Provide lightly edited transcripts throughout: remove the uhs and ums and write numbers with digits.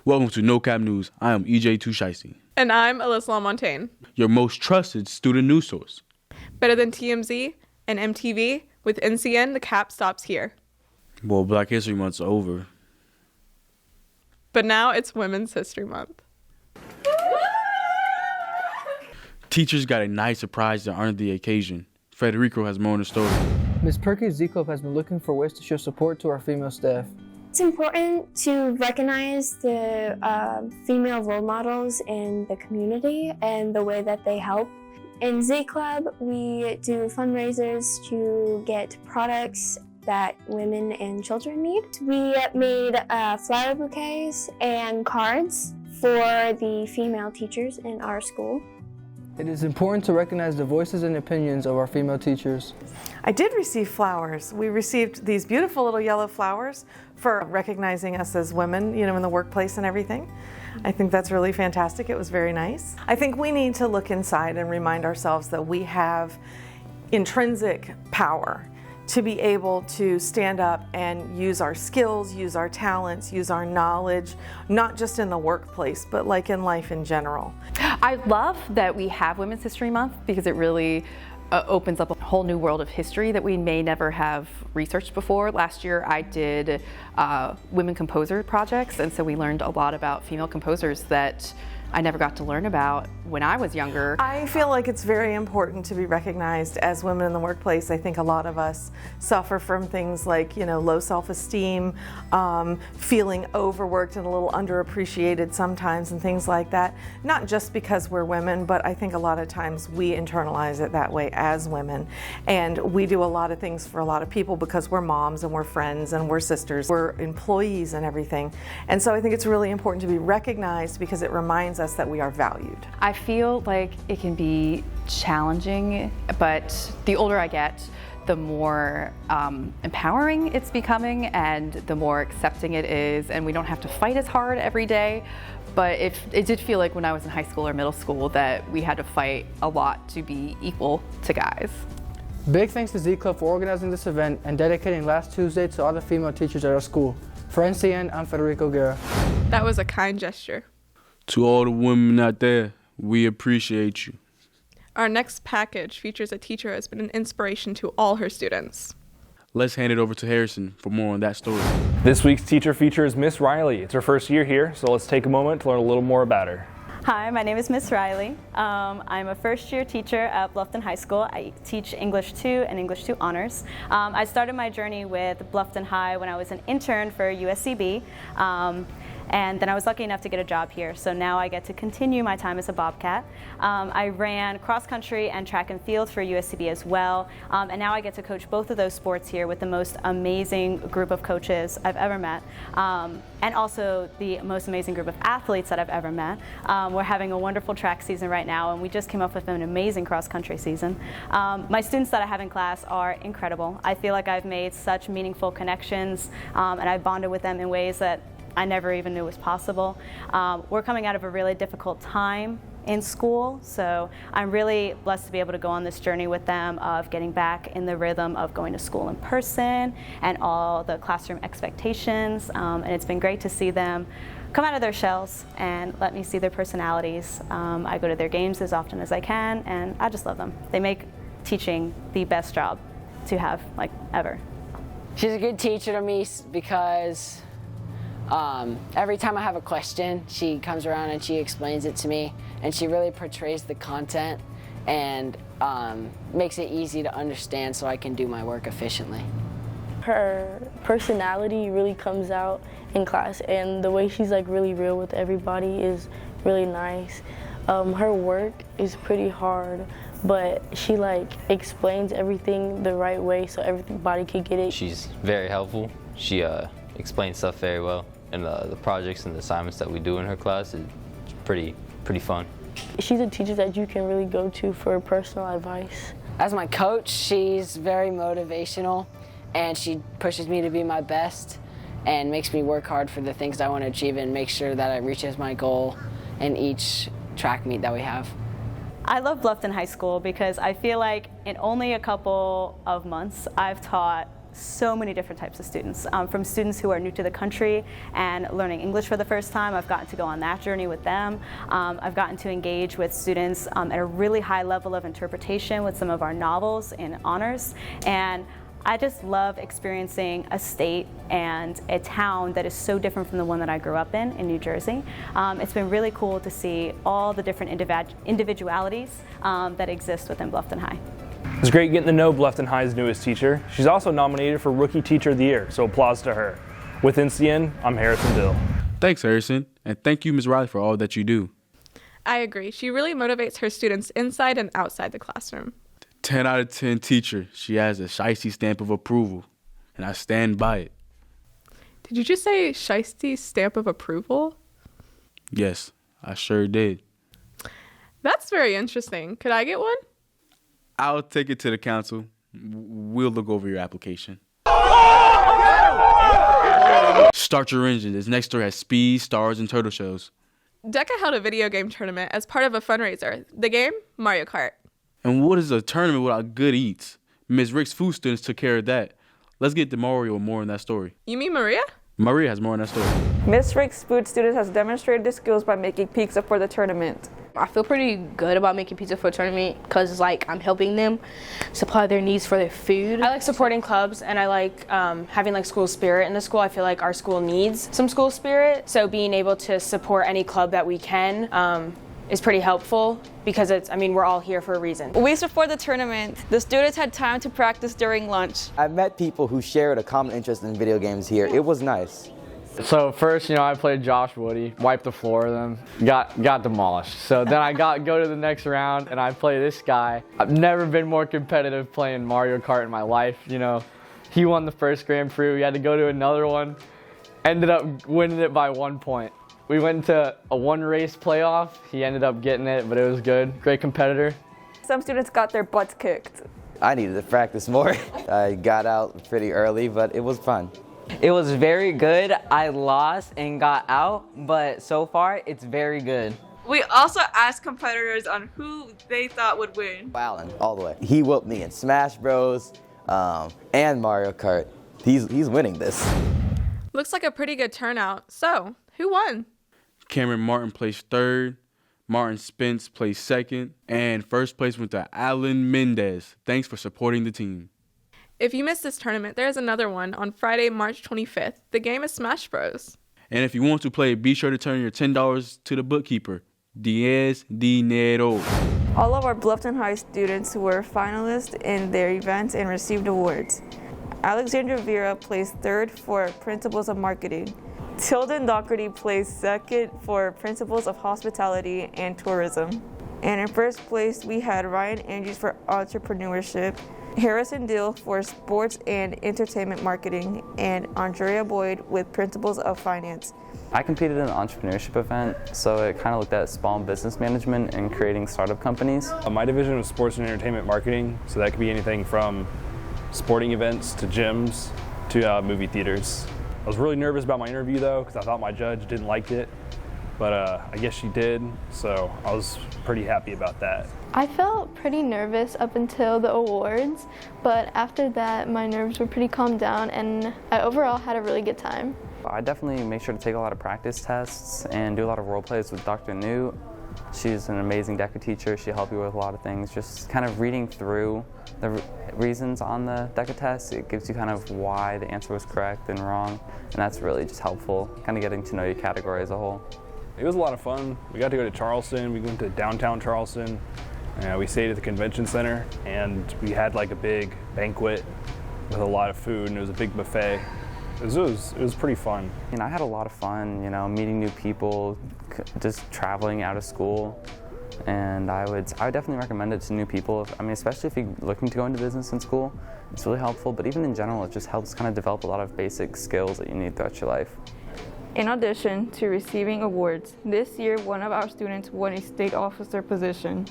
Welcome to No Cap News. I am EJ Tushaisi. And I'm Alyssa LaMontagne. Your most trusted student news source. Better than TMZ and MTV, with NCN, the cap stops here. Well, Black History Month's over. But now it's Women's History Month. Teachers got a nice surprise that honored the occasion. Federico has more on the story. Ms. Perkins Z Club has been looking for ways to show support to our female staff. It's important to recognize the female role models in the community and the way that they help. In Z Club, we do fundraisers to get products that women and children need. We made flower bouquets and cards for the female teachers in our school. It is important to recognize the voices and opinions of our female teachers. I did receive flowers. We received these beautiful little yellow flowers for recognizing us as women, in the workplace and everything. I think that's really fantastic. It was very nice. I think we need to look inside and remind ourselves that we have intrinsic power to be able to stand up and use our skills, use our talents, use our knowledge, not just in the workplace, but like in life in general. I love that we have Women's History Month because it really opens up a whole new world of history that we may never have researched before. Last year I did women composer projects, and so we learned a lot about female composers that I never got to learn about when I was younger. I feel like it's very important to be recognized as women in the workplace. I think a lot of us suffer from things like, low self-esteem, feeling overworked and a little underappreciated sometimes and things like that. Not just because we're women, but I think a lot of times we internalize it that way as women. And we do a lot of things for a lot of people because we're moms and we're friends and we're sisters, we're employees and everything. And so I think it's really important to be recognized because it reminds us that we are valued. I feel like it can be challenging, but the older I get, the more empowering it's becoming and the more accepting it is, and we don't have to fight as hard every day. But it did feel like when I was in high school or middle school that we had to fight a lot to be equal to guys. Big thanks to Z Club for organizing this event and dedicating last Tuesday to all the female teachers at our school. For NCN, I'm Federico Guerra. That was a kind gesture. To all the women out there, we appreciate you. Our next package features a teacher who has been an inspiration to all her students. Let's hand it over to Harrison for more on that story. This week's teacher feature is Miss Riley. It's her first year here, so let's take a moment to learn a little more about her. Hi, my name is Miss Riley. I'm a first-year teacher at Bluffton High School. I teach English 2 and English 2 honors. I started my journey with Bluffton High when I was an intern for USCB. And then I was lucky enough to get a job here, so now I get to continue my time as a Bobcat. I ran cross country and track and field for USCB as well, and now I get to coach both of those sports here with the most amazing group of coaches I've ever met, and also the most amazing group of athletes that I've ever met. We're having a wonderful track season right now, and we just came up with an amazing cross country season. My students that I have in class are incredible. I feel like I've made such meaningful connections, and I've bonded with them in ways that I never even knew was possible. We're coming out of a really difficult time in school, so I'm really blessed to be able to go on this journey with them of getting back in the rhythm of going to school in person and all the classroom expectations, and it's been great to see them come out of their shells and let me see their personalities. I go to their games as often as I can, and I just love them. They make teaching the best job to have, ever. She's a good teacher to me because every time I have a question, she comes around and she explains it to me, and she really portrays the content and makes it easy to understand so I can do my work efficiently. Her personality really comes out in class, and the way she's really real with everybody is really nice. Her work is pretty hard, but she explains everything the right way so everybody can get it. She's very helpful. She explains stuff very well. And the projects and the assignments that we do in her class is pretty fun. She's a teacher that you can really go to for personal advice. As my coach, she's very motivational, and she pushes me to be my best and makes me work hard for the things I want to achieve and make sure that I reaches my goal in each track meet that we have. I love Bluffton High School because I feel like in only a couple of months I've taught so many different types of students. From students who are new to the country and learning English for the first time, I've gotten to go on that journey with them. I've gotten to engage with students at a really high level of interpretation with some of our novels in honors. And I just love experiencing a state and a town that is so different from the one that I grew up in New Jersey. It's been really cool to see all the different individualities that exist within Bluffton High. It's great getting to know Bluffton High's newest teacher. She's also nominated for Rookie Teacher of the Year, so applause to her. With NCN, I'm Harrison Dill. Thanks, Harrison, and thank you, Ms. Riley, for all that you do. I agree. She really motivates her students inside and outside the classroom. 10 out of 10 teacher. She has a shiesty stamp of approval, and I stand by it. Did you just say shiesty stamp of approval? Yes, I sure did. That's very interesting. Could I get one? I'll take it to the council. We'll look over your application. Start your engine. This next story has speed, stars, and turtle shells. DECA held a video game tournament as part of a fundraiser. The game? Mario Kart. And what is a tournament without good eats? Ms. Rick's food students took care of that. Let's get to Mario more in that story. You mean Maria? Maria has more in that story. Miss Rick's food students has demonstrated their skills by making pizza for the tournament. I feel pretty good about making pizza for a tournament because I'm helping them supply their needs for their food. I like supporting clubs, and I like having school spirit in the school. I feel like our school needs some school spirit, so being able to support any club that we can is pretty helpful because we're all here for a reason. Weeks before the tournament, the students had time to practice during lunch. I met people who shared a common interest in video games here. It was nice. So first, I played Josh Woody, wiped the floor of them, got demolished. So then I go to the next round and I play this guy. I've never been more competitive playing Mario Kart in my life. He won the first Grand Prix. We had to go to another one. Ended up winning it by 1 point. We went into a one race playoff. He ended up getting it, but it was good. Great competitor. Some students got their butts kicked. I needed to practice more. I got out pretty early, but it was fun. It was very good. I lost and got out, but so far it's very good. We also asked competitors on who they thought would win. Allen, all the way. He whooped me in Smash Bros. And Mario Kart. He's winning this. Looks like a pretty good turnout. So, who won? Cameron Martin placed third. Martin Spence placed second. And first place went to Alan Mendez. Thanks for supporting the team. If you missed this tournament, there is another one on Friday, March 25th. The game is Smash Bros. And if you want to play, be sure to turn your $10 to the bookkeeper, Diaz Dinero. All of our Bluffton High students were finalists in their events and received awards. Alexandra Vera placed third for Principles of Marketing. Tilden Doherty placed second for Principles of Hospitality and Tourism. And in first place, we had Ryan Andrews for Entrepreneurship, Harrison Dill for Sports and Entertainment Marketing, and Andrea Boyd with Principles of Finance. I competed in an entrepreneurship event, so it kind of looked at small business management and creating startup companies. My division was Sports and Entertainment Marketing, so that could be anything from sporting events to gyms to movie theaters. I was really nervous about my interview though, because I thought my judge didn't like it, but I guess she did, so I was pretty happy about that. I felt pretty nervous up until the awards, but after that my nerves were pretty calmed down and I overall had a really good time. I definitely make sure to take a lot of practice tests and do a lot of role plays with Dr. Newt. She's an amazing DECA teacher. She'll help you with a lot of things. Just kind of reading through the reasons on the DECA test, it gives you kind of why the answer was correct and wrong, and that's really just helpful, kind of getting to know your category as a whole. It was a lot of fun. We got to go to Charleston. We went to downtown Charleston. We stayed at the convention center, and we had like a big banquet with a lot of food, and it was a big buffet. It was pretty fun. I had a lot of fun, meeting new people, just traveling out of school, and I would definitely recommend it to new people. Especially if you're looking to go into business in school, it's really helpful. But even in general, it just helps kind of develop a lot of basic skills that you need throughout your life. In addition to receiving awards, this year one of our students won a state officer position.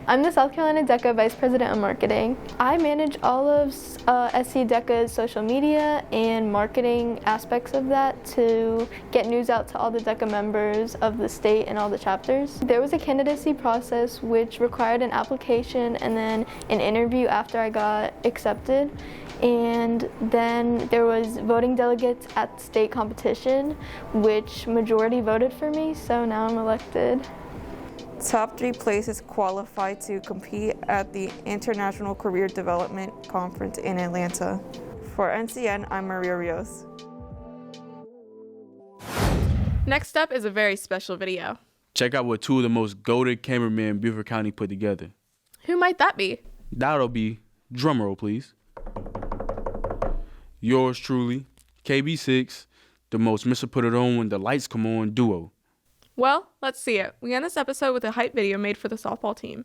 I'm the South Carolina DECA Vice President of Marketing. I manage all of SC DECA's social media and marketing aspects of that to get news out to all the DECA members of the state and all the chapters. There was a candidacy process which required an application and then an interview after I got accepted. And then there was voting delegates at state competition, which majority voted for me, so now I'm elected. Top 3 places qualify to compete at the International Career Development Conference in Atlanta. For NCN, I'm Maria Rios. Next up is a very special video. Check out what 2 of the most goated cameramen in Beaufort County put together. Who might that be? That'll be, drumroll please, yours truly, KB6, the most Mr. Put It On When the Lights Come On duo. Well, let's see it. We end this episode with a hype video made for the softball team.